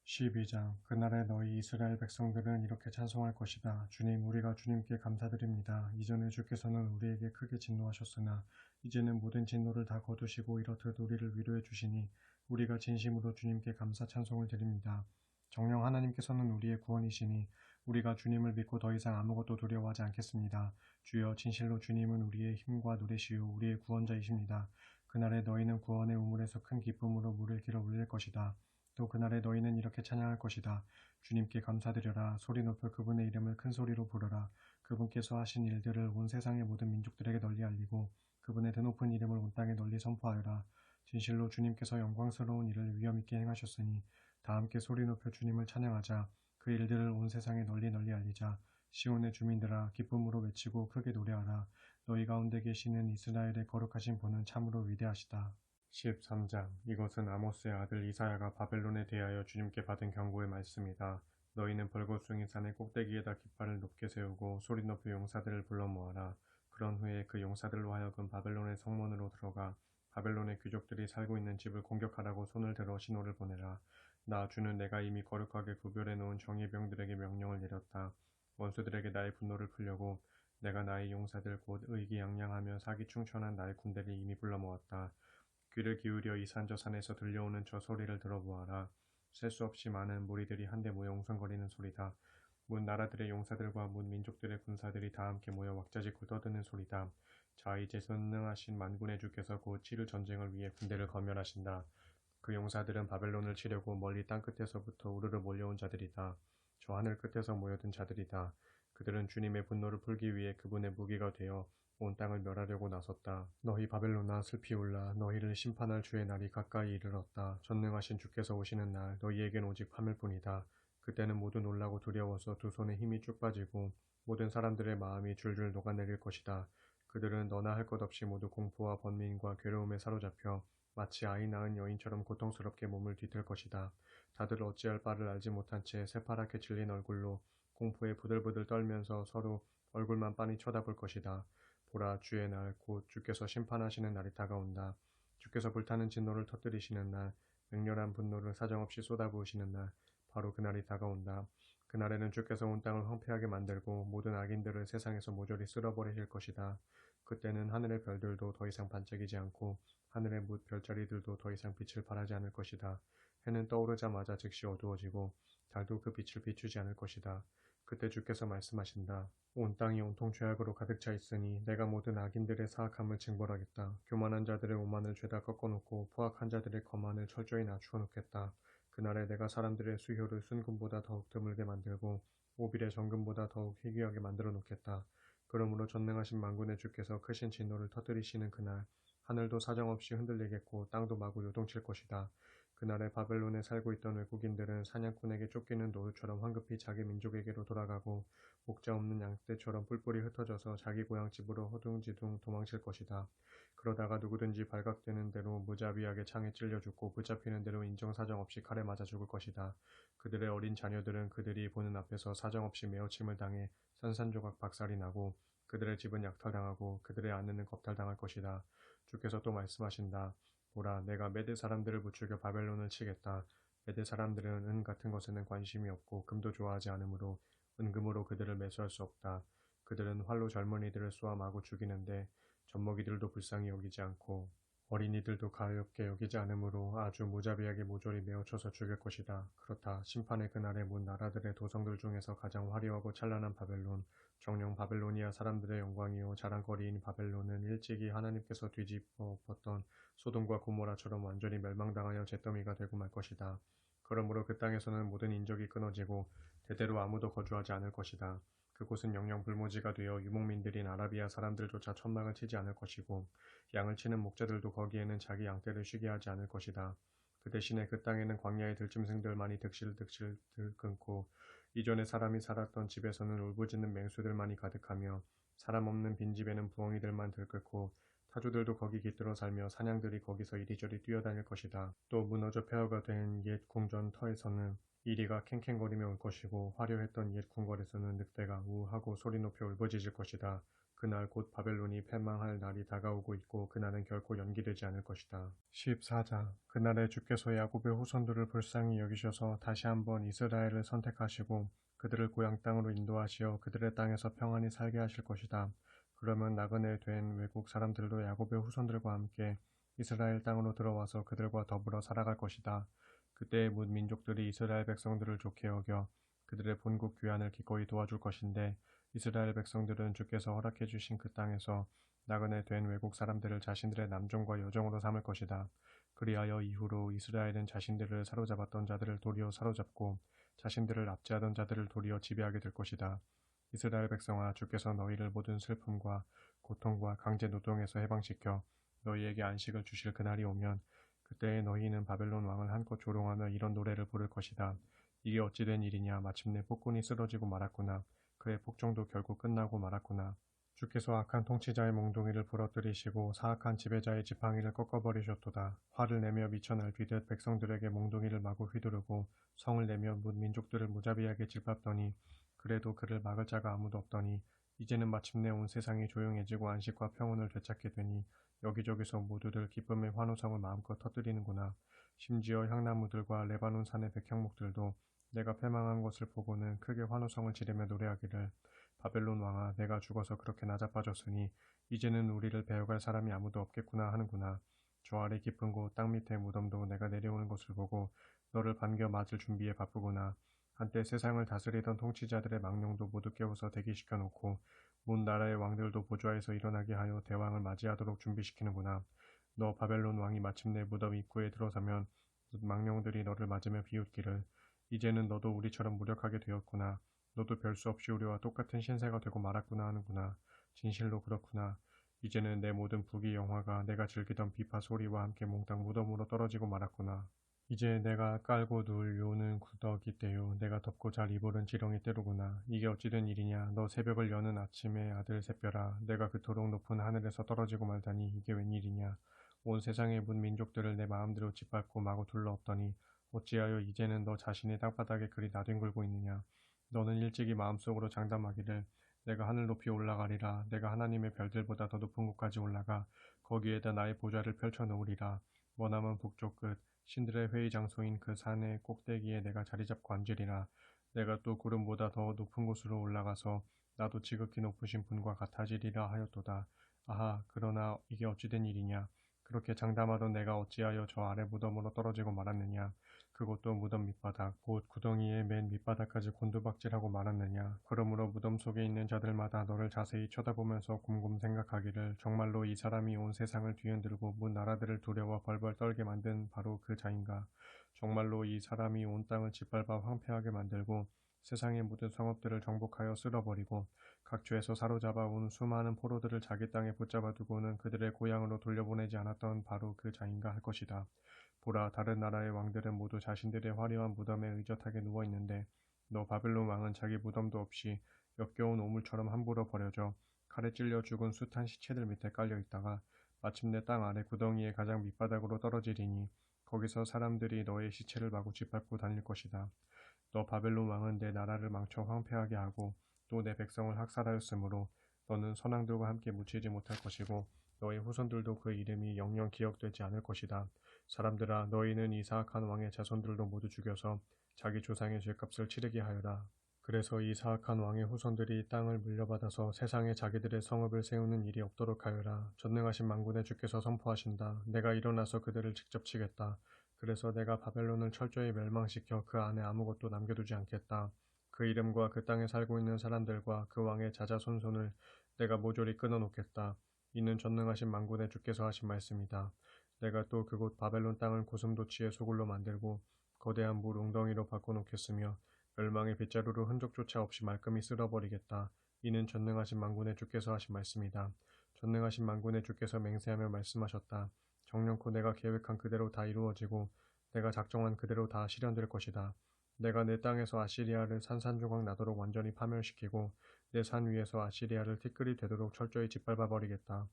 12장 그날에 너희 이스라엘 백성들은 이렇게 찬송할 것이다. 주님, 우리가 주님께 감사드립니다. 이전에 주께서는 우리에게 크게 진노하셨으나 이제는 모든 진노를 다 거두시고 이렇듯 우리를 위로해 주시니 우리가 진심으로 주님께 감사 찬송을 드립니다. 정녕 하나님께서는 우리의 구원이시니 우리가 주님을 믿고 더 이상 아무것도 두려워하지 않겠습니다. 주여, 진실로 주님은 우리의 힘과 노래시요 우리의 구원자이십니다. 그날에 너희는 구원의 우물에서 큰 기쁨으로 물을 길어 올릴 것이다. 또 그날에 너희는 이렇게 찬양할 것이다. 주님께 감사드려라. 소리 높여 그분의 이름을 큰 소리로 부르라. 그분께서 하신 일들을 온 세상의 모든 민족들에게 널리 알리고 그분의 드높은 이름을 온 땅에 널리 선포하여라. 진실로 주님께서 영광스러운 일을 위엄 있게 행하셨으니 다 함께 소리 높여 주님을 찬양하자. 그 일들을 온 세상에 널리 널리 알리자. 시온의 주민들아, 기쁨으로 외치고 크게 노래하라. 너희 가운데 계시는 이스라엘의 거룩하신 분은 참으로 위대하시다. 13장. 이것은 아모스의 아들 이사야가 바벨론에 대하여 주님께 받은 경고의 말씀이다. 너희는 벌거숭이 산의 꼭대기에다 깃발을 높게 세우고 소리 높여 용사들을 불러 모아라. 그런 후에 그 용사들로 하여금 바벨론의 성문으로 들어가 바벨론의 귀족들이 살고 있는 집을 공격하라고 손을 들어 신호를 보내라. 나 주는 내가 이미 거룩하게 구별해 놓은 정예병들에게 명령을 내렸다. 원수들에게 나의 분노를 풀려고 내가 나의 용사들 곧 의기양양하며 사기충천한 나의 군대를 이미 불러 모았다. 귀를 기울여 이 산 저 산에서 들려오는 저 소리를 들어보아라. 셀 수 없이 많은 무리들이 한데 모여 웅성거리는 소리다. 문 나라들의 용사들과 문 민족들의 군사들이 다 함께 모여 왁자지껄 떠드는 소리다. 자, 이제 전능하신 만군의 주께서 곧 치를 전쟁을 위해 군대를 거멸하신다. 그 용사들은 바벨론을 치려고 멀리 땅끝에서부터 우르르 몰려온 자들이다. 저 하늘 끝에서 모여든 자들이다. 그들은 주님의 분노를 풀기 위해 그분의 무기가 되어 온 땅을 멸하려고 나섰다. 너희 바벨론아, 슬피 울라. 너희를 심판할 주의 날이 가까이 이르렀다. 전능하신 주께서 오시는 날, 너희에겐 오직 밤일 뿐이다. 그때는 모두 놀라고 두려워서 두 손에 힘이 쭉 빠지고 모든 사람들의 마음이 줄줄 녹아내릴 것이다. 그들은 너나 할 것 없이 모두 공포와 번민과 괴로움에 사로잡혀 마치 아이 낳은 여인처럼 고통스럽게 몸을 뒤틀 것이다. 다들 어찌할 바를 알지 못한 채 새파랗게 질린 얼굴로 공포에 부들부들 떨면서 서로 얼굴만 빤히 쳐다볼 것이다. 보라, 주의 날, 곧 주께서 심판하시는 날이 다가온다. 주께서 불타는 진노를 터뜨리시는 날, 맹렬한 분노를 사정없이 쏟아부으시는 날, 바로 그날이 다가온다. 그날에는 주께서 온 땅을 황폐하게 만들고 모든 악인들을 세상에서 모조리 쓸어버리실 것이다. 그때는 하늘의 별들도 더 이상 반짝이지 않고 하늘의 별자리들도 더 이상 빛을 발하지 않을 것이다. 해는 떠오르자마자 즉시 어두워지고 달도 그 빛을 비추지 않을 것이다. 그때 주께서 말씀하신다. 온 땅이 온통 죄악으로 가득 차 있으니 내가 모든 악인들의 사악함을 징벌하겠다. 교만한 자들의 오만을 죄다 꺾어놓고 포악한 자들의 거만을 철저히 낮추어 놓겠다. 그날에 내가 사람들의 수효를 순금보다 더욱 드물게 만들고 오빌의 정금보다 더욱 희귀하게 만들어 놓겠다. 그러므로 전능하신 만군의 주께서 크신 진노를 터뜨리시는 그날, 하늘도 사정없이 흔들리겠고 땅도 마구 요동칠 것이다. 그날에 바벨론에 살고 있던 외국인들은 사냥꾼에게 쫓기는 노루처럼 황급히 자기 민족에게로 돌아가고 목자 없는 양떼처럼 뿔뿔이 흩어져서 자기 고향집으로 허둥지둥 도망칠 것이다. 그러다가 누구든지 발각되는 대로 무자비하게 창에 찔려 죽고 붙잡히는 대로 인정사정 없이 칼에 맞아 죽을 것이다. 그들의 어린 자녀들은 그들이 보는 앞에서 사정없이 메어침을 당해 산산조각 박살이 나고 그들의 집은 약탈당하고 그들의 아내는 겁탈당할 것이다. 주께서 또 말씀하신다. 보라, 내가 메대 사람들을 부추겨 바벨론을 치겠다. 메대 사람들은 은 같은 것에는 관심이 없고 금도 좋아하지 않으므로 은금으로 그들을 매수할 수 없다. 그들은 활로 젊은이들을 쏘아 마구 죽이는데 젖먹이들도 불쌍히 여기지 않고 어린이들도 가엾게 여기지 않으므로 아주 무자비하게 모조리 메어쳐서 죽일 것이다. 그렇다. 심판의 그날에 문 나라들의 도성들 중에서 가장 화려하고 찬란한 바벨론, 정령 바벨로니아 사람들의 영광이요 자랑거리인 바벨론은 일찍이 하나님께서 뒤집어 엎었던 소돔과 고모라처럼 완전히 멸망당하여 잿더미가 되고 말 것이다. 그러므로 그 땅에서는 모든 인적이 끊어지고 대대로 아무도 거주하지 않을 것이다. 그곳은 영영 불모지가 되어 유목민들인 아라비아 사람들조차 천막을 치지 않을 것이고 양을 치는 목자들도 거기에는 자기 양떼를 쉬게 하지 않을 것이다. 그 대신에 그 땅에는 광야의 들짐승들만이 득실득실 들끓고 이전에 사람이 살았던 집에서는 울부짖는 맹수들만이 가득하며 사람 없는 빈집에는 부엉이들만 들끓고 사주들도 거기 깃들어 살며 사냥들이 거기서 이리저리 뛰어다닐 것이다. 또 무너져 폐허가 된 옛 궁전 터에서는 이리가 캥캥거리며 올 것이고 화려했던 옛 궁궐에서는 늑대가 우하고 소리 높여 울부짖을 것이다. 그날 곧 바벨론이 패망할 날이 다가오고 있고 그날은 결코 연기되지 않을 것이다. 14장 그날에 주께서 야곱의 후손들을 불쌍히 여기셔서 다시 한번 이스라엘을 선택하시고 그들을 고향 땅으로 인도하시어 그들의 땅에서 평안히 살게 하실 것이다. 그러면 나그네 된 외국 사람들도 야곱의 후손들과 함께 이스라엘 땅으로 들어와서 그들과 더불어 살아갈 것이다. 그때 문 민족들이 이스라엘 백성들을 좋게 여겨 그들의 본국 귀환을 기꺼이 도와줄 것인데 이스라엘 백성들은 주께서 허락해 주신 그 땅에서 나그네 된 외국 사람들을 자신들의 남종과 여종으로 삼을 것이다. 그리하여 이후로 이스라엘은 자신들을 사로잡았던 자들을 도리어 사로잡고 자신들을 압제하던 자들을 도리어 지배하게 될 것이다. 이스라엘 백성아, 주께서 너희를 모든 슬픔과 고통과 강제 노동에서 해방시켜 너희에게 안식을 주실 그날이 오면 그때에 너희는 바벨론 왕을 한껏 조롱하며 이런 노래를 부를 것이다. 이게 어찌된 일이냐. 마침내 폭군이 쓰러지고 말았구나. 그의 폭정도 결국 끝나고 말았구나. 주께서 악한 통치자의 몽둥이를 부러뜨리시고 사악한 지배자의 지팡이를 꺾어버리셨도다. 화를 내며 미쳐 날뛰듯 백성들에게 몽둥이를 마구 휘두르고 성을 내며 문 민족들을 무자비하게 짓밟더니 그래도 그를 막을 자가 아무도 없더니 이제는 마침내 온 세상이 조용해지고 안식과 평온을 되찾게 되니 여기저기서 모두들 기쁨의 환호성을 마음껏 터뜨리는구나. 심지어 향나무들과 레바논 산의 백향목들도 내가 패망한 것을 보고는 크게 환호성을 지르며 노래하기를 바벨론 왕아, 내가 죽어서 그렇게 나자빠졌으니 이제는 우리를 베어갈 사람이 아무도 없겠구나 하는구나. 저 아래 깊은 곳 땅 밑의 무덤도 내가 내려오는 것을 보고 너를 반겨 맞을 준비에 바쁘구나. 한때 세상을 다스리던 통치자들의 망령도 모두 깨워서 대기시켜 놓고 문 나라의 왕들도 보좌에서 일어나게 하여 대왕을 맞이하도록 준비시키는구나. 너 바벨론 왕이 마침내 무덤 입구에 들어서면 망령들이 너를 맞으며 비웃기를 이제는 너도 우리처럼 무력하게 되었구나. 너도 별 수 없이 우리와 똑같은 신세가 되고 말았구나 하는구나. 진실로 그렇구나. 이제는 내 모든 부귀 영화가 내가 즐기던 비파 소리와 함께 몽땅 무덤으로 떨어지고 말았구나. 이제 내가 깔고 누울 요는 구더기 때요 내가 덮고 잘 이불은 지렁이 때로구나. 이게 어찌된 일이냐. 너 새벽을 여는 아침의 아들 새별아, 내가 그토록 높은 하늘에서 떨어지고 말다니 이게 웬일이냐. 온 세상의 문 민족들을 내 마음대로 짓밟고 마구 둘러엎더니 어찌하여 이제는 너 자신이 땅바닥에 그리 나뒹굴고 있느냐. 너는 일찍이 마음속으로 장담하기를 내가 하늘 높이 올라가리라. 내가 하나님의 별들보다 더 높은 곳까지 올라가 거기에다 나의 보좌를 펼쳐 놓으리라. 머나먼 북쪽 끝 신들의 회의 장소인 그 산의 꼭대기에 내가 자리 잡고 앉으리라. 내가 또 구름보다 더 높은 곳으로 올라가서 나도 지극히 높으신 분과 같아지리라 하였도다. 아하, 그러나 이게 어찌된 일이냐. 그렇게 장담하던 내가 어찌하여 저 아래 무덤으로 떨어지고 말았느냐. 그것도 무덤 밑바닥, 곧 구덩이의 맨 밑바닥까지 곤두박질하고 말았느냐. 그러므로 무덤 속에 있는 자들마다 너를 자세히 쳐다보면서 곰곰 생각하기를 정말로 이 사람이 온 세상을 뒤흔들고 문 나라들을 두려워 벌벌 떨게 만든 바로 그 자인가. 정말로 이 사람이 온 땅을 짓밟아 황폐하게 만들고 세상의 모든 성읍들을 정복하여 쓸어버리고 각처에서 사로잡아 온 수많은 포로들을 자기 땅에 붙잡아 두고는 그들의 고향으로 돌려보내지 않았던 바로 그 자인가 할 것이다. 보라, 다른 나라의 왕들은 모두 자신들의 화려한 무덤에 의젓하게 누워있는데 너 바벨론 왕은 자기 무덤도 없이 역겨운 오물처럼 함부로 버려져 칼에 찔려 죽은 숱한 시체들 밑에 깔려있다가 마침내 땅 아래 구덩이의 가장 밑바닥으로 떨어지리니 거기서 사람들이 너의 시체를 마구 짓밟고 다닐 것이다. 너 바벨론 왕은 내 나라를 망쳐 황폐하게 하고 또 내 백성을 학살하였으므로 너는 선왕들과 함께 묻히지 못할 것이고 너의 후손들도 그 이름이 영영 기억되지 않을 것이다. 사람들아, 너희는 이 사악한 왕의 자손들도 모두 죽여서 자기 조상의 죄값을 치르게 하여라. 그래서 이 사악한 왕의 후손들이 땅을 물려받아서 세상에 자기들의 성읍을 세우는 일이 없도록 하여라. 전능하신 만군의 주께서 선포하신다. 내가 일어나서 그들을 직접 치겠다. 그래서 내가 바벨론을 철저히 멸망시켜 그 안에 아무것도 남겨두지 않겠다. 그 이름과 그 땅에 살고 있는 사람들과 그 왕의 자자손손을 내가 모조리 끊어놓겠다. 이는 전능하신 만군의 주께서 하신 말씀이다. 내가 또 그곳 바벨론 땅을 고슴도치의 소굴로 만들고 거대한 물 웅덩이로 바꿔놓겠으며 멸망의 빗자루로 흔적조차 없이 말끔히 쓸어버리겠다. 이는 전능하신 만군의 주께서 하신 말씀이다. 전능하신 만군의 주께서 맹세하며 말씀하셨다. 정령코 내가 계획한 그대로 다 이루어지고 내가 작정한 그대로 다 실현될 것이다. 내가 내 땅에서 아시리아를 산산조각 나도록 완전히 파멸시키고 내 산 위에서 아시리아를 티끌이 되도록 철저히 짓밟아 버리겠다.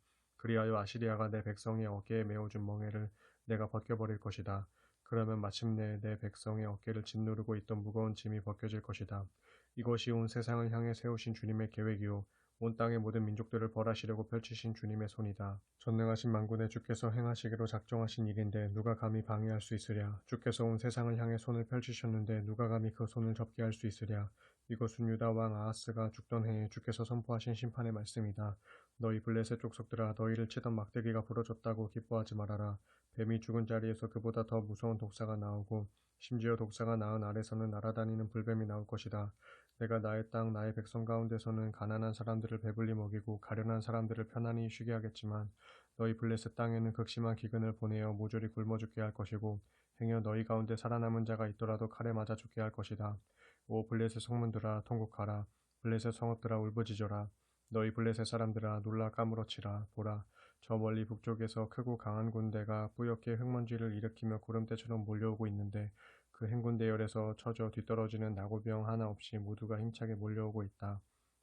그리하여 아시리아가 내 백성의 어깨에 메어준 멍에를 내가 벗겨버릴 것이다. 그러면 마침내 내 백성의 어깨를 짓누르고 있던 무거운 짐이 벗겨질 것이다. 이것이 온 세상을 향해 세우신 주님의 계획이요 온 땅의 모든 민족들을 벌하시려고 펼치신 주님의 손이다. 전능하신 만군의 주께서 행하시기로 작정하신 일인데 누가 감히 방해할 수 있으랴. 주께서 온 세상을 향해 손을 펼치셨는데 누가 감히 그 손을 접게 할 수 있으랴. 이것은 유다 왕 아하스가 죽던 해에 주께서 선포하신 심판의 말씀이다. 너희 블레셋 족속들아, 너희를 치던 막대기가 부러졌다고 기뻐하지 말아라. 뱀이 죽은 자리에서 그보다 더 무서운 독사가 나오고 심지어 독사가 낳은 알에서는 날아다니는 불뱀이 나올 것이다. 내가 나의 땅 나의 백성 가운데서는 가난한 사람들을 배불리 먹이고 가련한 사람들을 편안히 쉬게 하겠지만 너희 블레셋 땅에는 극심한 기근을 보내어 모조리 굶어 죽게 할 것이고 행여 너희 가운데 살아남은 자가 있더라도 칼에 맞아 죽게 할 것이다. 오 블레셋 성문들아 통곡하라. 블레셋 성읍들아 울부짖어라. 너희 블레셋 사람들아 놀라 까무러치라. 보라, 저 멀리 북쪽에서 크고 강한 군대가 뿌옇게 흙먼지를 일으키며 구름대처럼 몰려오고 있는데 그 행군 대열에서 처져 뒤떨어지는 나고병 하나 없이 모두가 힘차게 몰려오고 있다.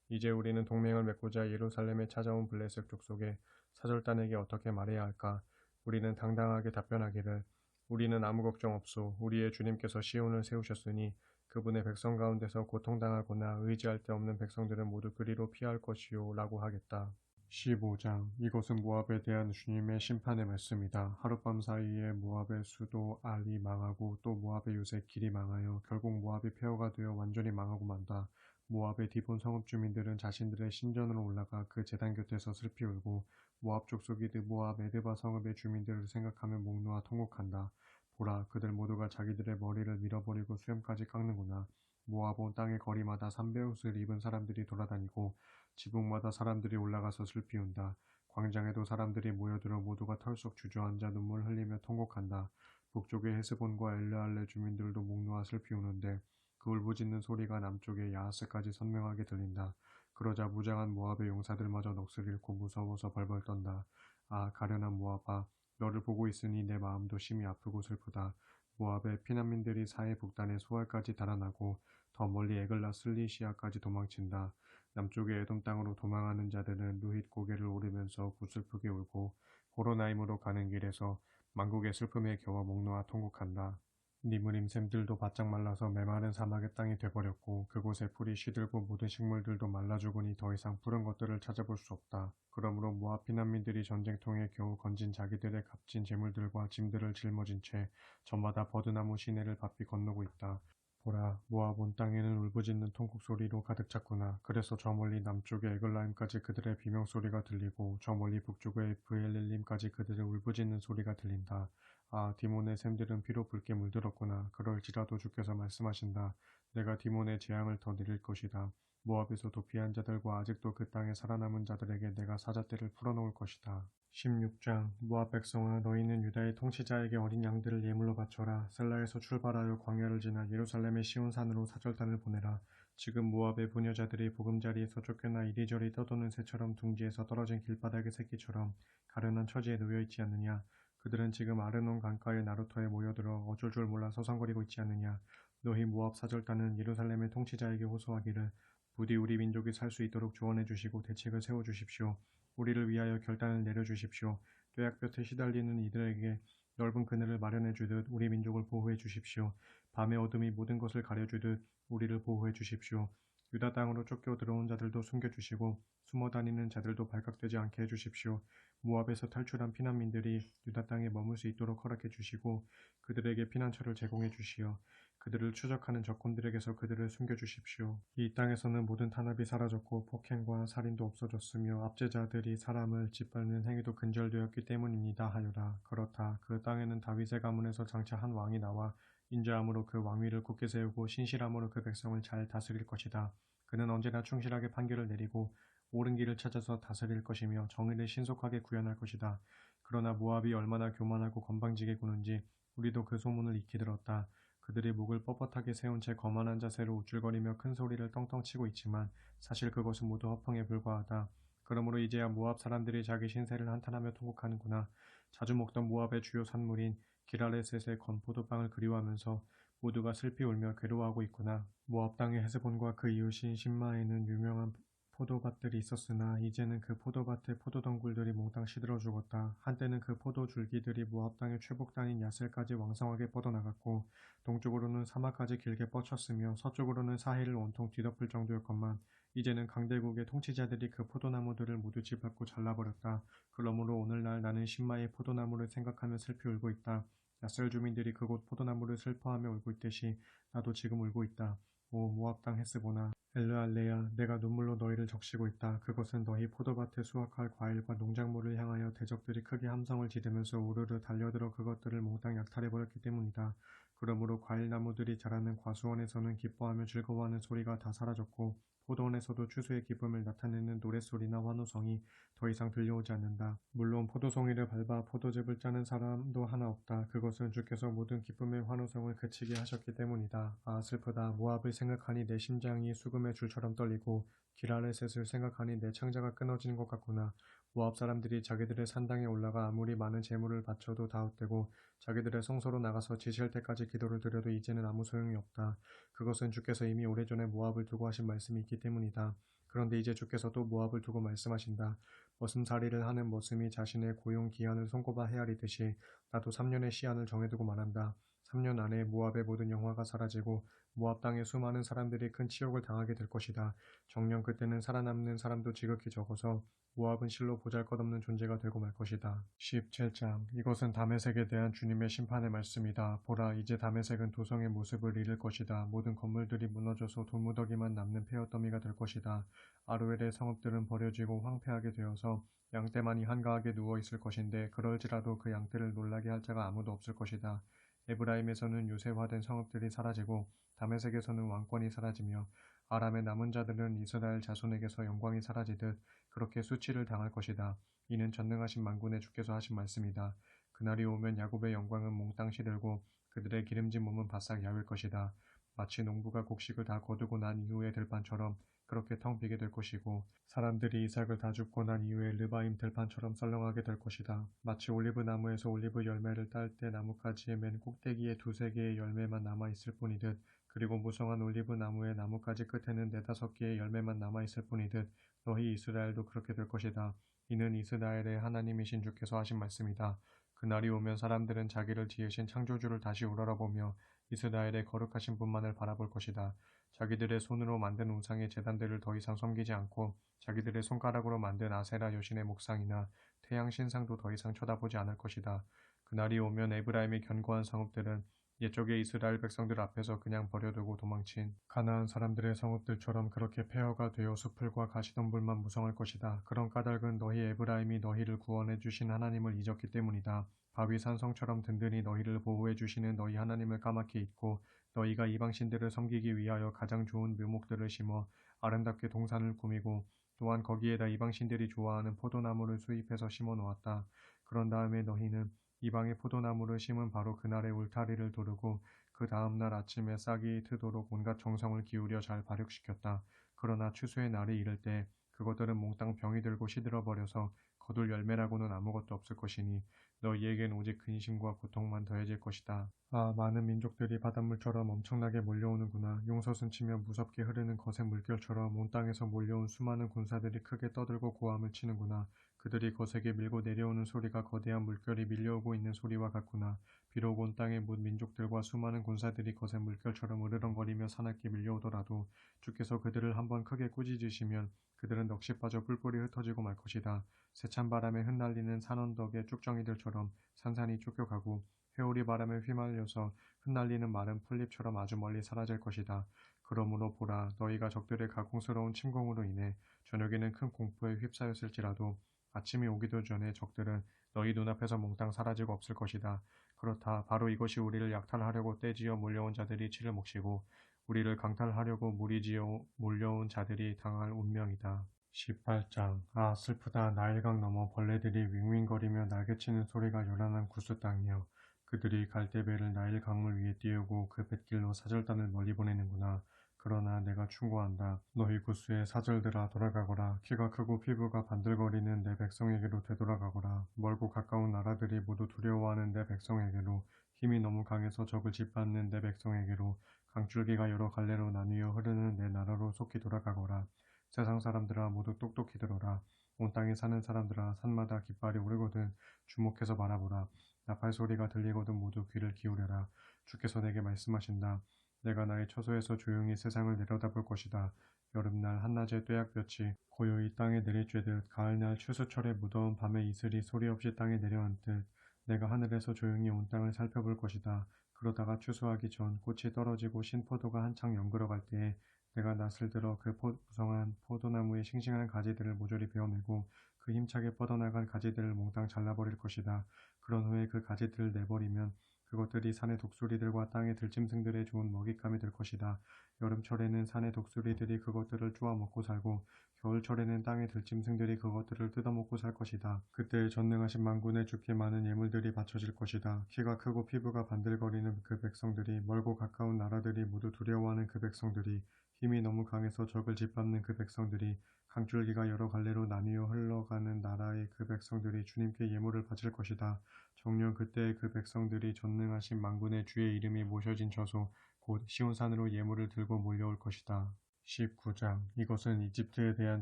이제 우리는 동맹을 맺고자 예루살렘에 찾아온 블레셋 족속에 사절단에게 어떻게 말해야 할까? 우리는 당당하게 답변하기를 우리는 아무 걱정 없소. 우리의 주님께서 시온을 세우셨으니 그분의 백성 가운데서 고통당하거나 의지할 데 없는 백성들은 모두 그리로 피할 것이요 라고 하겠다. 15장. 이것은 모압에 대한 주님의 심판의 말씀이다. 하룻밤 사이에 모압의 수도 알이 망하고 또 모압의 요새 길이 망하여 결국 모압이 폐허가 되어 완전히 망하고 만다. 모압의 디본 성읍 주민들은 자신들의 신전으로 올라가 그 제단 곁에서 슬피 울고 모압 족속이 느보와 메드바 성읍의 주민들을 생각하며 목 놓아 통곡한다. 보라, 그들 모두가 자기들의 머리를 밀어버리고 수염까지 깎는구나. 모압 온 땅의 거리마다 삼베옷을 입은 사람들이 돌아다니고 지붕마다 사람들이 올라가서 슬피 운다. 광장에도 사람들이 모여들어 모두가 털썩 주저앉아 눈물 흘리며 통곡한다. 북쪽의 헤스본과 엘르알레 주민들도 목 놓아 슬피 우는데 그 울부짖는 소리가 남쪽의 야하스까지 선명하게 들린다. 그러자 무장한 모압의 용사들마저 넋을 잃고 무서워서 벌벌 떤다. 아, 가련한 모압아, 너를 보고 있으니 내 마음도 심히 아프고 슬프다. 모압의 피난민들이 사해 북단의 소알까지 달아나고 더 멀리 에글라 슬리시아까지 도망친다. 남쪽의 에돔 땅으로 도망하는 자들은 루힛 고개를 오르면서 구슬프게 울고 호로나임으로 가는 길에서 만국의 슬픔에 겨워 목 놓아 통곡한다. 니무림 샘들도 바짝 말라서 메마른 사막의 땅이 돼버렸고 그곳에 풀이 시들고 모든 식물들도 말라 죽으니 더 이상 푸른 것들을 찾아볼 수 없다. 그러므로 모압 피난민들이 전쟁통에 겨우 건진 자기들의 값진 재물들과 짐들을 짊어진 채 저마다 버드나무 시내를 바삐 건너고 있다. 보라, 모압 온 땅에는 울부짖는 통곡 소리로 가득 찼구나. 그래서 저 멀리 남쪽의 에글라임까지 그들의 비명소리가 들리고 저 멀리 북쪽의 브엘릴림까지 그들의 울부짖는 소리가 들린다. 아, 디몬의 샘들은 피로 붉게 물들었구나. 그럴지라도 주께서 말씀하신다. 내가 디몬의 재앙을 더 내릴 것이다. 모압에서 도피한 자들과 아직도 그 땅에 살아남은 자들에게 내가 사자떼를 풀어놓을 것이다. 16장. 모압 백성아, 너희는 유다의 통치자에게 어린 양들을 예물로 바쳐라. 셀라에서 출발하여 광야를 지나 예루살렘의 시온산으로 사절단을 보내라. 지금 모압의 부녀자들이 보금자리에서 쫓겨나 이리저리 떠도는 새처럼 둥지에서 떨어진 길바닥의 새끼처럼 가련한 처지에 놓여 있지 않느냐. 그들은 지금 아르논 강가의 나루터에 모여들어 어쩔 줄 몰라 서성거리고 있지 않느냐. 너희 모압 사절단은 예루살렘의 통치자에게 호소하기를 부디 우리 민족이 살 수 있도록 조언해 주시고 대책을 세워 주십시오. 우리를 위하여 결단을 내려주십시오. 뙤약볕에 시달리는 이들에게 넓은 그늘을 마련해 주듯 우리 민족을 보호해 주십시오. 밤의 어둠이 모든 것을 가려주듯 우리를 보호해 주십시오. 유다 땅으로 쫓겨 들어온 자들도 숨겨주시고 숨어 다니는 자들도 발각되지 않게 해주십시오. 모압에서 탈출한 피난민들이 유다 땅에 머물 수 있도록 허락해 주시고 그들에게 피난처를 제공해 주시어 그들을 추적하는 적군들에게서 그들을 숨겨주십시오. 이 땅에서는 모든 탄압이 사라졌고 폭행과 살인도 없어졌으며 압제자들이 사람을 짓밟는 행위도 근절되었기 때문입니다 하여라. 그렇다. 그 땅에는 다윗의 가문에서 장차 한 왕이 나와 인자함으로 그 왕위를 굳게 세우고 신실함으로 그 백성을 잘 다스릴 것이다. 그는 언제나 충실하게 판결을 내리고 옳은 길을 찾아서 다스릴 것이며 정의를 신속하게 구현할 것이다. 그러나 모압이 얼마나 교만하고 건방지게 구는지 우리도 그 소문을 익히 들었다. 그들이 목을 뻣뻣하게 세운 채 거만한 자세로 우쭐거리며 큰 소리를 떵떵 치고 있지만 사실 그것은 모두 허풍에 불과하다. 그러므로 이제야 모압 사람들이 자기 신세를 한탄하며 통곡하는구나. 자주 먹던 모압의 주요 산물인 기랄레셋의 건포도빵을 그리워하면서 모두가 슬피 울며 괴로워하고 있구나. 모압 땅의 헤스본과 그 이웃인 신마에는 유명한 포도밭들이 있었으나 이제는 그 포도밭의 포도덩굴들이 몽땅 시들어 죽었다. 한때는 그 포도 줄기들이 모압 땅의 최북단인 야셀까지 왕성하게 뻗어나갔고 동쪽으로는 사막까지 길게 뻗쳤으며 서쪽으로는 사해를 온통 뒤덮을 정도였건만 이제는 강대국의 통치자들이 그 포도나무들을 모두 짓밟고 잘라버렸다. 그러므로 오늘날 나는 신마의 포도나무를 생각하며 슬피 울고 있다. 야셀 주민들이 그곳 포도나무를 슬퍼하며 울고 있듯이 나도 지금 울고 있다. 오 모압 땅 헤스보나 엘르알레야 내가 눈물로 너희를 적시고 있다. 그것은 너희 포도밭에 수확할 과일과 농작물을 향하여 대적들이 크게 함성을 지르면서 우르르 달려들어 그것들을 몽땅 약탈해버렸기 때문이다. 그러므로 과일나무들이 자라는 과수원에서는 기뻐하며 즐거워하는 소리가 다 사라졌고 포도원에서도 추수의 기쁨을 나타내는 노랫소리나 환호성이 더 이상 들려오지 않는다. 물론 포도송이를 밟아 포도즙을 짜는 사람도 하나 없다. 그것은 주께서 모든 기쁨의 환호성을 그치게 하셨기 때문이다. 아 슬프다. 모압을 생각하니 내 심장이 수금의 줄처럼 떨리고 기라레셋을 생각하니 내 창자가 끊어지는 것 같구나. 모압 사람들이 자기들의 산당에 올라가 아무리 많은 재물을 바쳐도 다 헛되고 자기들의 성소로 나가서 지시할 때까지 기도를 드려도 이제는 아무 소용이 없다. 그것은 주께서 이미 오래전에 모압을 두고 하신 말씀이 있기 때문이다. 그런데 이제 주께서 또 모압을 두고 말씀하신다. 머슴살이를 하는 머슴이 자신의 고용 기한을 손꼽아 헤아리듯이 나도 3년의 시한을 정해두고 말한다. 3년 안에 모압의 모든 영화가 사라지고 모압 땅의 수많은 사람들이 큰 치욕을 당하게 될 것이다. 정녕 그때는 살아남는 사람도 지극히 적어서 모압은 실로 보잘것없는 존재가 되고 말 것이다. 17장 이것은 다메섹에 대한 주님의 심판의 말씀이다. 보라 이제 다메섹은 도성의 모습을 잃을 것이다. 모든 건물들이 무너져서 돌무더기만 남는 폐허더미가 될 것이다. 아루엘의 성읍들은 버려지고 황폐하게 되어서 양떼만이 한가하게 누워 있을 것인데 그럴지라도 그 양떼를 놀라게 할 자가 아무도 없을 것이다. 에브라임에서는 요새화된 성읍들이 사라지고 다메섹에서는 왕권이 사라지며 아람의 남은 자들은 이스라엘 자손에게서 영광이 사라지듯 그렇게 수치를 당할 것이다. 이는 전능하신 만군의 주께서 하신 말씀이다. 그날이 오면 야곱의 영광은 몽땅 시들고 그들의 기름진 몸은 바싹 야윌 것이다. 마치 농부가 곡식을 다 거두고 난 이후의 들판처럼 그렇게 텅 비게 될 것이고 사람들이 이삭을 다 줍고 난 이후에 르바임 들판처럼 썰렁하게 될 것이다. 마치 올리브 나무에서 올리브 열매를 딸 때 나뭇가지의 맨 꼭대기에 두세 개의 열매만 남아있을 뿐이듯 그리고 무성한 올리브 나무의 나뭇가지 끝에는 네다섯 개의 열매만 남아있을 뿐이듯 너희 이스라엘도 그렇게 될 것이다. 이는 이스라엘의 하나님이신 주께서 하신 말씀이다. 그날이 오면 사람들은 자기를 지으신 창조주를 다시 우러러보며 이스라엘의 거룩하신 분만을 바라볼 것이다. 자기들의 손으로 만든 우상의 제단들을 더 이상 섬기지 않고 자기들의 손가락으로 만든 아세라 여신의 목상이나 태양 신상도 더 이상 쳐다보지 않을 것이다. 그날이 오면 에브라임의 견고한 성읍들은 옛적의 이스라엘 백성들 앞에서 그냥 버려두고 도망친 가나안 사람들의 성읍들처럼 그렇게 폐허가 되어 수풀과 가시덤불만 무성할 것이다. 그런 까닭은 너희 에브라임이 너희를 구원해 주신 하나님을 잊었기 때문이다. 바위 산성처럼 든든히 너희를 보호해 주시는 너희 하나님을 까맣게 잊고 너희가 이방신들을 섬기기 위하여 가장 좋은 묘목들을 심어 아름답게 동산을 꾸미고 또한 거기에다 이방신들이 좋아하는 포도나무를 수입해서 심어 놓았다. 그런 다음에 너희는 이방의 포도나무를 심은 바로 그날의 울타리를 두르고 그 다음날 아침에 싹이 트도록 온갖 정성을 기울여 잘 발육시켰다. 그러나 추수의 날이 이를 때 그것들은 몽땅 병이 들고 시들어버려서 거둘 열매라고는 아무것도 없을 것이니 너희에겐 오직 근심과 고통만 더해질 것이다. 아, 많은 민족들이 바닷물처럼 엄청나게 몰려오는구나. 용솟은 치며 무섭게 흐르는 거센 물결처럼 온 땅에서 몰려온 수많은 군사들이 크게 떠들고 고함을 치는구나. 그들이 거세게 밀고 내려오는 소리가 거대한 물결이 밀려오고 있는 소리와 같구나. 비록 온 땅의 못 민족들과 수많은 군사들이 거센 물결처럼 으르렁거리며 사납게 밀려오더라도 주께서 그들을 한번 크게 꾸짖으시면 그들은 넋이 빠져 뿔뿔이 흩어지고 말 것이다. 세찬 바람에 흩날리는 산언덕의 쭉정이들처럼 산산이 쫓겨가고 회오리 바람에 휘말려서 흩날리는 마른 풀잎처럼 아주 멀리 사라질 것이다. 그러므로 보라, 너희가 적들의 가공스러운 침공으로 인해 저녁에는 큰 공포에 휩싸였을지라도 아침이 오기도 전에 적들은 너희 눈앞에서 몽땅 사라지고 없을 것이다. 그렇다. 바로 이것이 우리를 약탈하려고 떼지어 몰려온 자들이 치를 몫이고 우리를 강탈하려고 무리지어 몰려온 자들이 당할 운명이다. 18장 아 슬프다. 나일강 너머 벌레들이 윙윙거리며 날개치는 소리가 요란한 구스 땅이여 그들이 갈대배를 나일 강물 위에 띄우고 그 뱃길로 사절단을 멀리 보내는구나. 그러나 내가 충고한다. 너희 구스의 사절들아 돌아가거라. 키가 크고 피부가 반들거리는 내 백성에게로 되돌아가거라. 멀고 가까운 나라들이 모두 두려워하는 내 백성에게로 힘이 너무 강해서 적을 짓밟는 내 백성에게로 강줄기가 여러 갈래로 나뉘어 흐르는 내 나라로 속히 돌아가거라. 세상 사람들아 모두 똑똑히 들어라. 온 땅에 사는 사람들아 산마다 깃발이 오르거든 주목해서 바라보라. 나팔 소리가 들리거든 모두 귀를 기울여라. 주께서 내게 말씀하신다. 내가 나의 처소에서 조용히 세상을 내려다볼 것이다. 여름날 한낮의 떼약볕이 고요히 땅에 내리쬐듯 가을날 추수철의 무더운 밤의 이슬이 소리 없이 땅에 내려앉듯 내가 하늘에서 조용히 온 땅을 살펴볼 것이다. 그러다가 추수하기 전 꽃이 떨어지고 신포도가 한창 연그러갈 때에 내가 낯을 들어 그 무성한 포도나무의 싱싱한 가지들을 모조리 베어내고 그 힘차게 뻗어나간 가지들을 몽땅 잘라버릴 것이다. 그런 후에 그 가지들을 내버리면 그것들이 산의 독수리들과 땅의 들짐승들의 좋은 먹잇감이 될 것이다. 여름철에는 산의 독수리들이 그것들을 쪼아 먹고 살고 겨울철에는 땅의 들짐승들이 그것들을 뜯어먹고 살 것이다. 그때 전능하신 만군의 주께 많은 예물들이 바쳐질 것이다. 키가 크고 피부가 반들거리는 그 백성들이 멀고 가까운 나라들이 모두 두려워하는 그 백성들이 힘이 너무 강해서 적을 짓밟는 그 백성들이 강줄기가 여러 갈래로 나뉘어 흘러가는 나라의 그 백성들이 주님께 예물을 바칠 것이다. 정녕 그때 그 백성들이 전능하신 만군의 주의 이름이 모셔진 저소 곧 시온산으로 예물을 들고 몰려올 것이다. 19장 이것은 이집트에 대한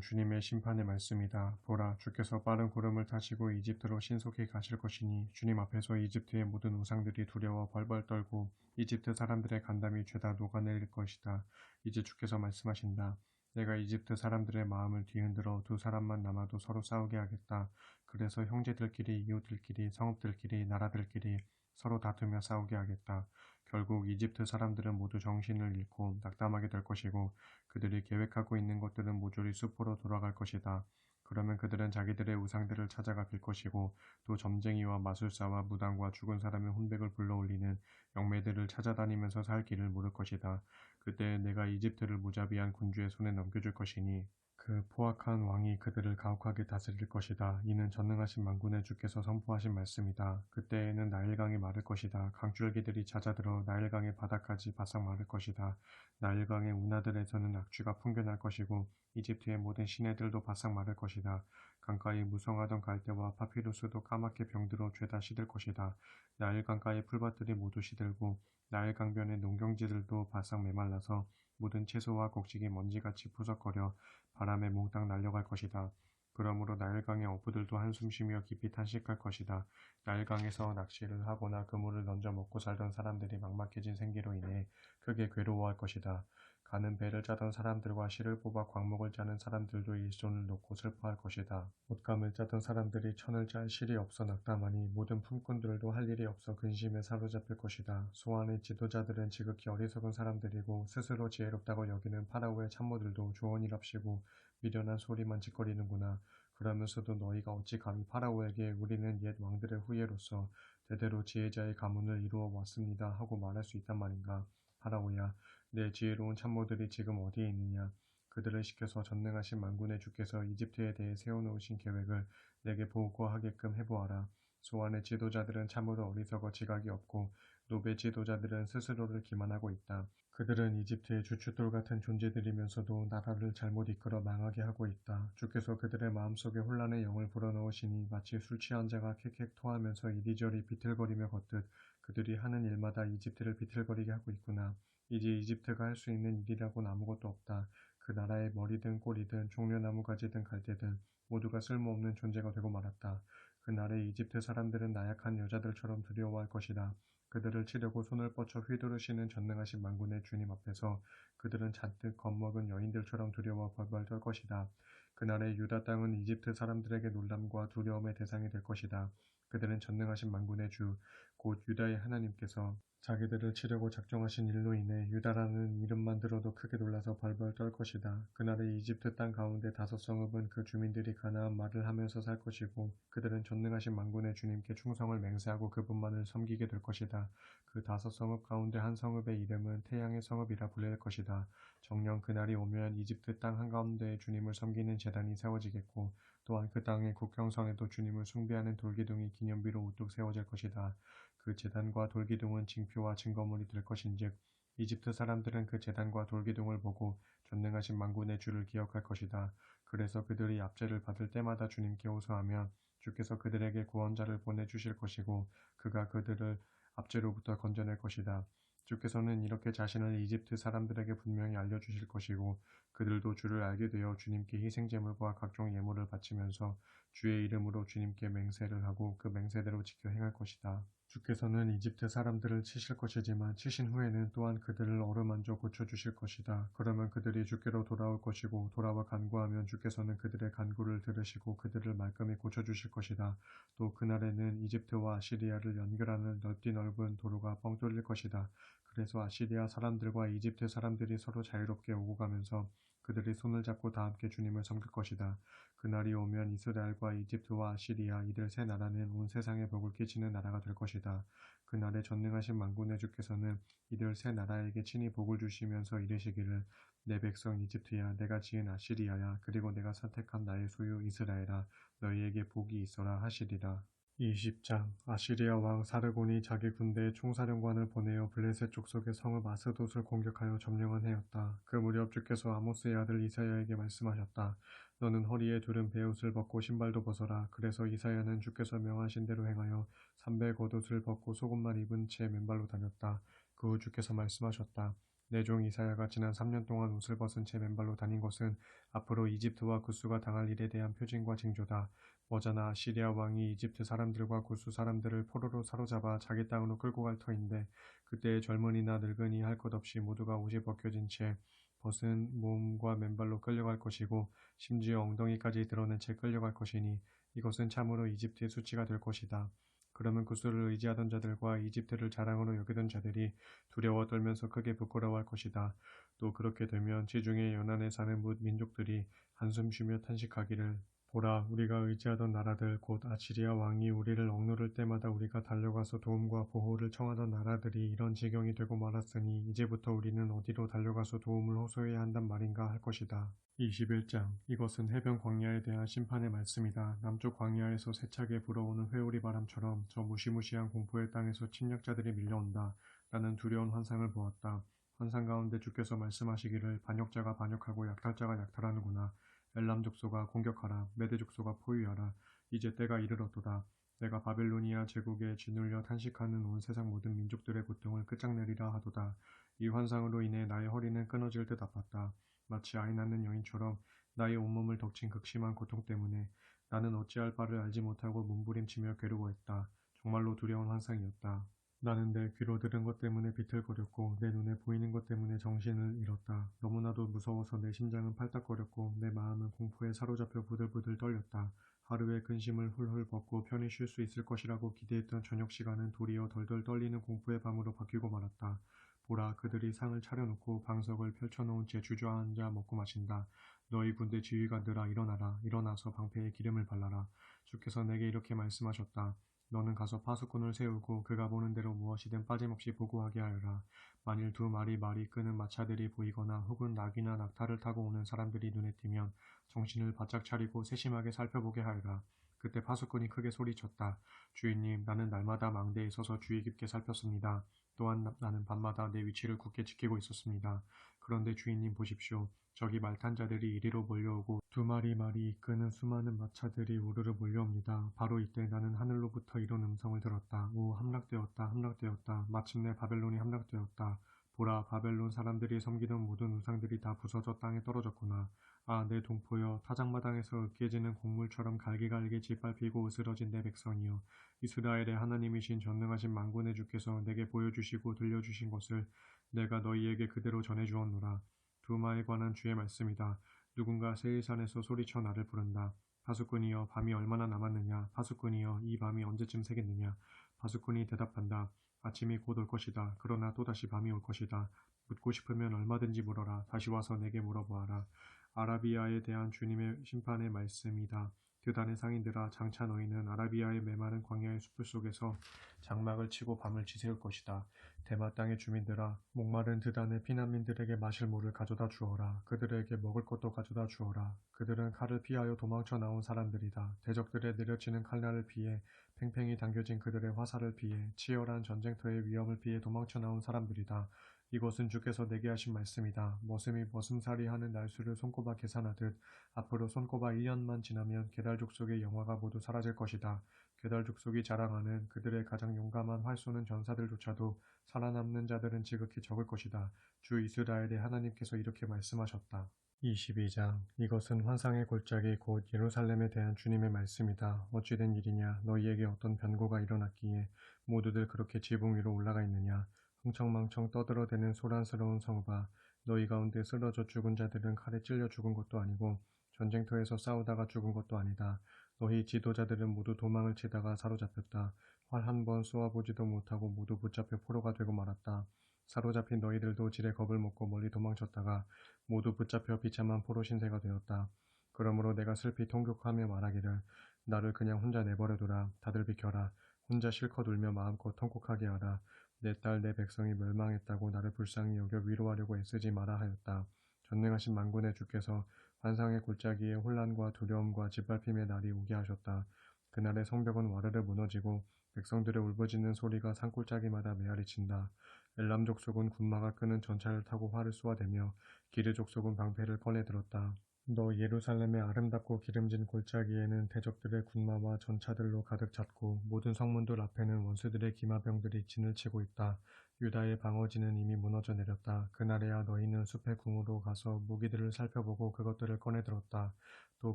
주님의 심판의 말씀이다. 보라 주께서 빠른 구름을 타시고 이집트로 신속히 가실 것이니 주님 앞에서 이집트의 모든 우상들이 두려워 벌벌 떨고 이집트 사람들의 간담이 죄다 녹아내릴 것이다. 이제 주께서 말씀하신다. 내가 이집트 사람들의 마음을 뒤흔들어 두 사람만 남아도 서로 싸우게 하겠다. 그래서 형제들끼리 이웃들끼리 성읍들끼리 나라들끼리 서로 다투며 싸우게 하겠다. 결국 이집트 사람들은 모두 정신을 잃고 낙담하게 될 것이고 그들이 계획하고 있는 것들은 모조리 수포로 돌아갈 것이다. 그러면 그들은 자기들의 우상들을 찾아가 빌 것이고 또 점쟁이와 마술사와 무당과 죽은 사람의 혼백을 불러올리는 영매들을 찾아다니면서 살 길을 물을 것이다. 그때 내가 이집트를 무자비한 군주의 손에 넘겨줄 것이니 그 포악한 왕이 그들을 가혹하게 다스릴 것이다. 이는 전능하신 만군의 주께서 선포하신 말씀이다. 그때에는 나일강이 마를 것이다. 강줄기들이 잦아들어 나일강의 바닥까지 바싹 마를 것이다. 나일강의 운하들에서는 악취가 풍겨날 것이고 이집트의 모든 시내들도 바싹 마를 것이다. 강가에 무성하던 갈대와 파피루스도 까맣게 병들어 죄다 시들 것이다. 나일 강가의 풀밭들이 모두 시들고 나일 강변의 농경지들도 바싹 메말라서 모든 채소와 곡식이 먼지같이 푸석거려 바람에 몽땅 날려갈 것이다. 그러므로 나일강의 어부들도 한숨 쉬며 깊이 탄식할 것이다. 나일강에서 낚시를 하거나 그물을 던져 먹고 살던 사람들이 막막해진 생계로 인해 크게 괴로워할 것이다. 가는 배를 짜던 사람들과 실을 뽑아 광목을 짜는 사람들도 일손을 놓고 슬퍼할 것이다. 옷감을 짜던 사람들이 천을 짤 실이 없어 낙담하니 모든 품꾼들도 할 일이 없어 근심에 사로잡힐 것이다. 소환의 지도자들은 지극히 어리석은 사람들이고 스스로 지혜롭다고 여기는 파라오의 참모들도 조언이랍시고 미련한 소리만 짓거리는구나. 그러면서도 너희가 어찌 감히 파라오에게 우리는 옛 왕들의 후예로서 대대로 지혜자의 가문을 이루어 왔습니다 하고 말할 수 있단 말인가. 파라오야, 내 지혜로운 참모들이 지금 어디에 있느냐? 그들을 시켜서 전능하신 만군의 주께서 이집트에 대해 세워놓으신 계획을 내게 보고하게끔 해보아라. 소환의 지도자들은 참으로 어리석어 지각이 없고 노베 지도자들은 스스로를 기만하고 있다. 그들은 이집트의 주춧돌 같은 존재들이면서도 나라를 잘못 이끌어 망하게 하고 있다. 주께서 그들의 마음속에 혼란의 영을 불어넣으시니 마치 술 취한 자가 캑캑 토하면서 이리저리 비틀거리며 걷듯 그들이 하는 일마다 이집트를 비틀거리게 하고 있구나. 이제 이집트가 할 수 있는 일이라고는 아무것도 없다. 그 나라의 머리든 꼬리든 종려나무 가지든 갈대든 모두가 쓸모없는 존재가 되고 말았다. 그날의 이집트 사람들은 나약한 여자들처럼 두려워할 것이다. 그들을 치려고 손을 뻗쳐 휘두르시는 전능하신 만군의 주님 앞에서 그들은 잔뜩 겁먹은 여인들처럼 두려워 벌벌 떨 것이다. 그날의 유다 땅은 이집트 사람들에게 놀람과 두려움의 대상이 될 것이다. 그들은 전능하신 만군의 주, 곧 유다의 하나님께서 자기들을 치려고 작정하신 일로 인해 유다라는 이름만 들어도 크게 놀라서 벌벌 떨 것이다. 그날의 이집트 땅 가운데 다섯 성읍은 그 주민들이 가나안 말을 하면서 살 것이고 그들은 전능하신 만군의 주님께 충성을 맹세하고 그분만을 섬기게 될 것이다. 그 다섯 성읍 가운데 한 성읍의 이름은 태양의 성읍이라 불릴 것이다. 정녕 그날이 오면 이집트 땅 한가운데에 주님을 섬기는 제단이 세워지겠고 또한 그 땅의 국경성에도 주님을 숭배하는 돌기둥이 기념비로 우뚝 세워질 것이다. 그 제단과 돌기둥은 징표와 증거물이 될 것인즉 이집트 사람들은 그 제단과 돌기둥을 보고 전능하신 만군의 주를 기억할 것이다. 그래서 그들이 압제를 받을 때마다 주님께 호소하면 주께서 그들에게 구원자를 보내주실 것이고 그가 그들을 압제로부터 건져낼 것이다. 주께서는 이렇게 자신을 이집트 사람들에게 분명히 알려주실 것이고 그들도 주를 알게 되어 주님께 희생제물과 각종 예물을 바치면서 주의 이름으로 주님께 맹세를 하고 그 맹세대로 지켜 행할 것이다. 주께서는 이집트 사람들을 치실 것이지만 치신 후에는 또한 그들을 어루만져 고쳐주실 것이다. 그러면 그들이 주께로 돌아올 것이고 돌아와 간구하면 주께서는 그들의 간구를 들으시고 그들을 말끔히 고쳐주실 것이다. 또 그날에는 이집트와 아시리아를 연결하는 넓디 넓은 도로가 뻥 뚫릴 것이다. 그래서 아시리아 사람들과 이집트 사람들이 서로 자유롭게 오고 가면서 그들이 손을 잡고 다 함께 주님을 섬길 것이다. 그날이 오면 이스라엘과 이집트와 아시리아 이들 세 나라는 온 세상에 복을 끼치는 나라가 될 것이다. 그날에 전능하신 만군의 주께서는 이들 세 나라에게 친히 복을 주시면서 이르시기를 내 백성 이집트야 내가 지은 아시리아야 그리고 내가 선택한 나의 소유 이스라엘아 너희에게 복이 있어라 하시리라. 20장 아시리아 왕 사르곤이 자기 군대의 총사령관을 보내어 블레셋 족속의 성읍 아스돗을 공격하여 점령한 해였다. 그 무렵 주께서 아모스의 아들 이사야에게 말씀하셨다. 너는 허리에 두른 베옷을 벗고 신발도 벗어라. 그래서 이사야는 주께서 명하신 대로 행하여 삼배 겉옷을 벗고 속옷만 입은 채 맨발로 다녔다. 그 후 주께서 말씀하셨다. 내 종 이사야가 지난 3년 동안 옷을 벗은 채 맨발로 다닌 것은 앞으로 이집트와 구스가 당할 일에 대한 표징과 징조다. 머자나 아시리아 왕이 이집트 사람들과 구스 사람들을 포로로 사로잡아 자기 땅으로 끌고 갈 터인데 그때의 젊은이나 늙은이 할 것 없이 모두가 옷이 벗겨진 채 벗은 몸과 맨발로 끌려갈 것이고 심지어 엉덩이까지 드러낸 채 끌려갈 것이니 이것은 참으로 이집트의 수치가 될 것이다. 그러면 구스를 의지하던 자들과 이집트를 자랑으로 여기던 자들이 두려워 떨면서 크게 부끄러워할 것이다. 또 그렇게 되면 지중해 연안에 사는 뭇 민족들이 한숨 쉬며 탄식하기를 보라, 우리가 의지하던 나라들 곧 아시리아 왕이 우리를 억누를 때마다 우리가 달려가서 도움과 보호를 청하던 나라들이 이런 지경이 되고 말았으니 이제부터 우리는 어디로 달려가서 도움을 호소해야 한단 말인가 할 것이다. 21장 이것은 해변 광야에 대한 심판의 말씀이다. 남쪽 광야에서 세차게 불어오는 회오리 바람처럼 저 무시무시한 공포의 땅에서 침략자들이 밀려온다. 나는 두려운 환상을 보았다. 환상 가운데 주께서 말씀하시기를 반역자가 반역하고 약탈자가 약탈하는구나. 엘람 족속아 공격하라. 메대 족속아 포위하라. 이제 때가 이르렀도다. 내가 바벨로니아 제국에 짓눌려 탄식하는 온 세상 모든 민족들의 고통을 끝장내리라 하도다. 이 환상으로 인해 나의 허리는 끊어질 듯 아팠다. 마치 아이 낳는 여인처럼 나의 온몸을 덮친 극심한 고통 때문에 나는 어찌할 바를 알지 못하고 몸부림치며 괴로워했다. 정말로 두려운 환상이었다. 나는 내 귀로 들은 것 때문에 비틀거렸고 내 눈에 보이는 것 때문에 정신을 잃었다. 너무나도 무서워서 내 심장은 팔딱거렸고 내 마음은 공포에 사로잡혀 부들부들 떨렸다. 하루의 근심을 훌훌 벗고 편히 쉴 수 있을 것이라고 기대했던 저녁 시간은 도리어 덜덜 떨리는 공포의 밤으로 바뀌고 말았다. 보라, 그들이 상을 차려놓고 방석을 펼쳐놓은 채 주저앉아 먹고 마신다. 너희 군대 지휘가 늘아 일어나라. 일어나서 방패에 기름을 발라라. 주께서 내게 이렇게 말씀하셨다. 너는 가서 파수꾼을 세우고 그가 보는 대로 무엇이든 빠짐없이 보고하게 하여라. 만일 두 마리 말이 끄는 마차들이 보이거나 혹은 낙이나 낙타를 타고 오는 사람들이 눈에 띄면 정신을 바짝 차리고 세심하게 살펴보게 하여라. 그때 파수꾼이 크게 소리쳤다. 주인님, 나는 날마다 망대에 서서 주의 깊게 살폈습니다. 또한 나는 밤마다 내 위치를 굳게 지키고 있었습니다. 그런데 주인님 보십시오. 저기 말탄자들이 이리로 몰려오고 두 마리 말이 이끄는 수많은 마차들이 우르르 몰려옵니다. 바로 이때 나는 하늘로부터 이런 음성을 들었다. 오, 함락되었다, 함락되었다. 마침내 바벨론이 함락되었다. 보라, 바벨론 사람들이 섬기던 모든 우상들이 다 부서져 땅에 떨어졌구나. 아, 내 동포여, 타작마당에서 으깨지는 곡물처럼 갈기갈기 짓밟히고 으스러진 내 백성이여. 이스라엘의 하나님이신 전능하신 만군의 주께서 내게 보여주시고 들려주신 것을 내가 너희에게 그대로 전해주었노라. 두마에 관한 주의 말씀이다. 누군가 세일산에서 소리쳐 나를 부른다. 파수꾼이여, 밤이 얼마나 남았느냐. 파수꾼이여, 이 밤이 언제쯤 새겠느냐. 파수꾼이 대답한다. 아침이 곧 올 것이다. 그러나 또다시 밤이 올 것이다. 묻고 싶으면 얼마든지 물어라. 다시 와서 내게 물어보아라. 아라비아에 대한 주님의 심판의 말씀이다. 드단의 상인들아, 장차 너희는 아라비아의 메마른 광야의 숲을 속에서 장막을 치고 밤을 지새울 것이다. 대마 땅의 주민들아, 목마른 드단의 피난민들에게 마실 물을 가져다 주어라. 그들에게 먹을 것도 가져다 주어라. 그들은 칼을 피하여 도망쳐 나온 사람들이다. 대적들의 내려치는 칼날을 피해 팽팽히 당겨진 그들의 화살을 피해 치열한 전쟁터의 위험을 피해 도망쳐 나온 사람들이다. 이것은 주께서 내게 하신 말씀이다. 머슴이 머슴살이 하는 날수를 손꼽아 계산하듯 앞으로 손꼽아 1년만 지나면 게달 족속의 영화가 모두 사라질 것이다. 게달족속이 자랑하는 그들의 가장 용감한 활 쏘는 전사들조차도 살아남는 자들은 지극히 적을 것이다. 주 이스라엘의 하나님께서 이렇게 말씀하셨다. 22장 이것은 환상의 골짜기 곧 예루살렘에 대한 주님의 말씀이다. 어찌된 일이냐 너희에게 어떤 변고가 일어났기에 모두들 그렇게 지붕 위로 올라가 있느냐. 흥청망청 떠들어대는 소란스러운 성읍아 너희 가운데 쓰러져 죽은 자들은 칼에 찔려 죽은 것도 아니고 전쟁터에서 싸우다가 죽은 것도 아니다. 너희 지도자들은 모두 도망을 치다가 사로잡혔다. 활 한 번 쏘아보지도 못하고 모두 붙잡혀 포로가 되고 말았다. 사로잡힌 너희들도 지레 겁을 먹고 멀리 도망쳤다가 모두 붙잡혀 비참한 포로 신세가 되었다. 그러므로 내가 슬피 통곡하며 말하기를 나를 그냥 혼자 내버려두라. 다들 비켜라. 혼자 실컷 울며 마음껏 통곡하게 하라. 내 딸 내 백성이 멸망했다고 나를 불쌍히 여겨 위로하려고 애쓰지 마라 하였다. 전능하신 만군의 주께서 환상의 골짜기에 혼란과 두려움과 짓밟힘의 날이 오게 하셨다. 그날의 성벽은 와르르 무너지고 백성들의 울부짖는 소리가 산골짜기마다 메아리친다. 엘람 족속은 군마가 끄는 전차를 타고 활을 쏘아대며 기르 족속은 방패를 꺼내 들었다. 너 예루살렘의 아름답고 기름진 골짜기에는 대적들의 군마와 전차들로 가득 찼고 모든 성문들 앞에는 원수들의 기마병들이 진을 치고 있다. 유다의 방어진은 이미 무너져 내렸다. 그날에야 너희는 숲의 궁으로 가서 무기들을 살펴보고 그것들을 꺼내 들었다. 또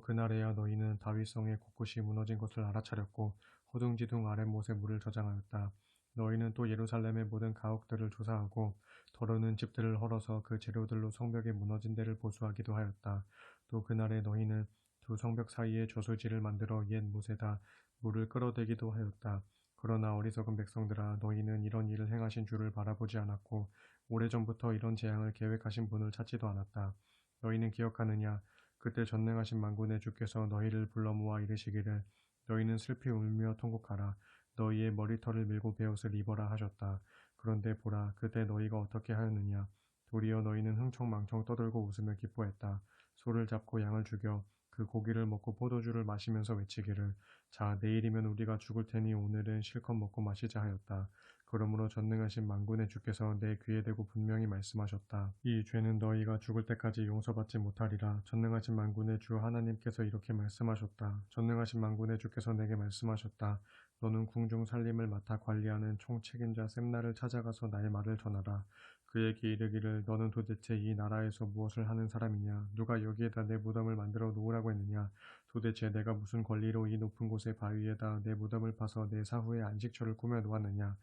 그날에야 너희는 다윗성의 곳곳이 무너진 것을 알아차렸고 허둥지둥 아랫못에 물을 저장하였다. 너희는 또 예루살렘의 모든 가옥들을 조사하고 더러는 집들을 헐어서 그 재료들로 성벽이 무너진 데를 보수하기도 하였다. 또 그날에 너희는 두 성벽 사이에 저수지를 만들어 옛 못에다 물을 끌어대기도 하였다. 그러나 어리석은 백성들아 너희는 이런 일을 행하신 주를 바라보지 않았고 오래전부터 이런 재앙을 계획하신 분을 찾지도 않았다. 너희는 기억하느냐? 그때 전능하신 만군의 주께서 너희를 불러 모아 이르시기를 너희는 슬피 울며 통곡하라. 너희의 머리털을 밀고 베옷을 입어라 하셨다. 그런데 보라 그때 너희가 어떻게 하였느냐? 도리어 너희는 흥청망청 떠들고 웃으며 기뻐했다. 소를 잡고 양을 죽여 그 고기를 먹고 포도주를 마시면서 외치기를 자 내일이면 우리가 죽을 테니 오늘은 실컷 먹고 마시자 하였다. 그러므로 전능하신 만군의 주께서 내 귀에 대고 분명히 말씀하셨다. 이 죄는 너희가 죽을 때까지 용서받지 못하리라. 전능하신 만군의 주 하나님께서 이렇게 말씀하셨다. 전능하신 만군의 주께서 내게 말씀하셨다. 너는 궁중 살림을 맡아 관리하는 총책임자 셈나를 찾아가서 나의 말을 전하라. 그에게 이르기를 너는 도대체 이 나라에서 무엇을 하는 사람이냐? 누가 여기에다 내 무덤을 만들어 놓으라고 했느냐? 도대체 내가 무슨 권리로 이 높은 곳의 바위에다 내 무덤을 파서 내 사후의 안식처를 꾸며 놓았느냐?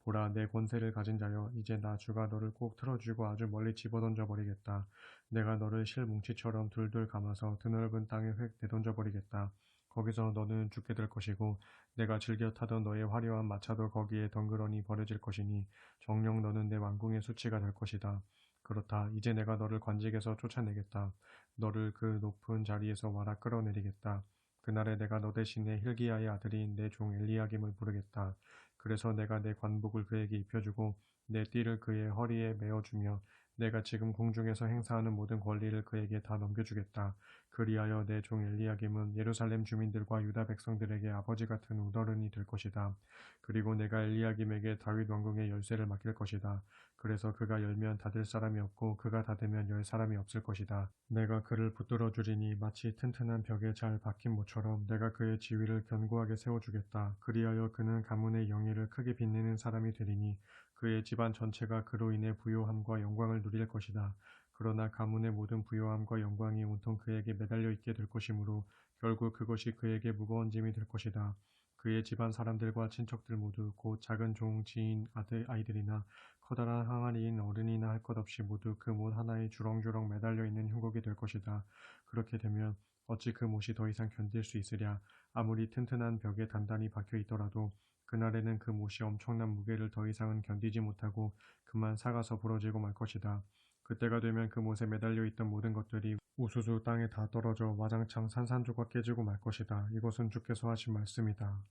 보라 내 권세를 가진 자여 이제 나 주가 너를 꼭 틀어쥐고 아주 멀리 집어던져 버리겠다. 내가 너를 실 뭉치처럼 둘둘 감아서 드넓은 땅에 획 내던져 버리겠다. 거기서 너는 죽게 될 것이고 내가 즐겨 타던 너의 화려한 마차도 거기에 덩그러니 버려질 것이니 정녕 너는 내 왕궁의 수치가 될 것이다. 그렇다. 이제 내가 너를 관직에서 쫓아내겠다. 너를 그 높은 자리에서 와라 끌어내리겠다. 그날에 내가 너 대신에 hil기야의 아들인 내 종 엘리야김을 부르겠다. 그래서 내가 내 관복을 그에게 입혀주고 내 띠를 그의 허리에 메어주며 내가 지금 궁중에서 행사하는 모든 권리를 그에게 다 넘겨주겠다. 그리하여 내 종 엘리야김은 예루살렘 주민들과 유다 백성들에게 아버지 같은 우더른이 될 것이다. 그리고 내가 엘리야김에게 다윗 왕궁의 열쇠를 맡길 것이다. 그래서 그가 열면 닫을 사람이 없고 그가 닫으면 열 사람이 없을 것이다. 내가 그를 붙들어 주리니 마치 튼튼한 벽에 잘 박힌 모처럼 내가 그의 지위를 견고하게 세워주겠다. 그리하여 그는 가문의 영예를 크게 빛내는 사람이 되리니 그의 집안 전체가 그로 인해 부요함과 영광을 누릴 것이다. 그러나 가문의 모든 부요함과 영광이 온통 그에게 매달려 있게 될 것이므로 결국 그것이 그에게 무거운 짐이 될 것이다. 그의 집안 사람들과 친척들 모두 곧 작은 종, 지인, 아이들이나 커다란 항아리인 어른이나 할 것 없이 모두 그 못 하나에 주렁주렁 매달려 있는 흉곡이 될 것이다. 그렇게 되면 어찌 그 못이 더 이상 견딜 수 있으랴. 아무리 튼튼한 벽에 단단히 박혀 있더라도 그날에는 그 못이 엄청난 무게를 더 이상은 견디지 못하고 그만 삭아서 부러지고 말 것이다. 그때가 되면 그 못에 매달려 있던 모든 것들이 우수수 땅에 다 떨어져 와장창 산산조각 깨지고 말 것이다. 이것은 주께서 하신 말씀이다.